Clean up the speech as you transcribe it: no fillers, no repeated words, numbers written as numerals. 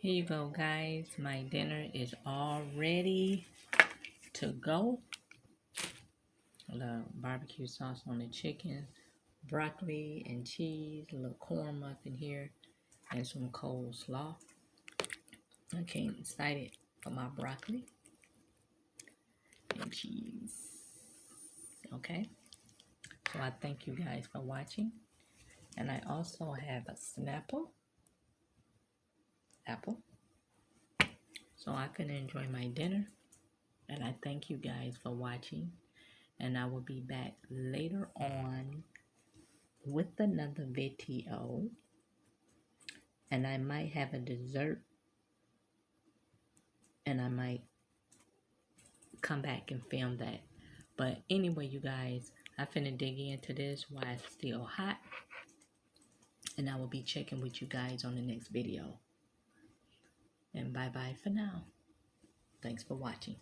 Here you go, guys. My dinner is all ready to go. A little barbecue sauce on the chicken, broccoli and cheese, a little corn muffin here, and some coleslaw. I came excited for my broccoli and cheese. Okay, so I thank you guys for watching. And I also have a Snapple apple, so I can enjoy my dinner. And I thank you guys for watching. And I will be back later on with another video. And I might have a dessert. And I might come back and film that. But anyway, you guys, I finna dig into this while it's still hot. And I will be checking with you guys on the next video. And bye-bye for now. Thanks for watching.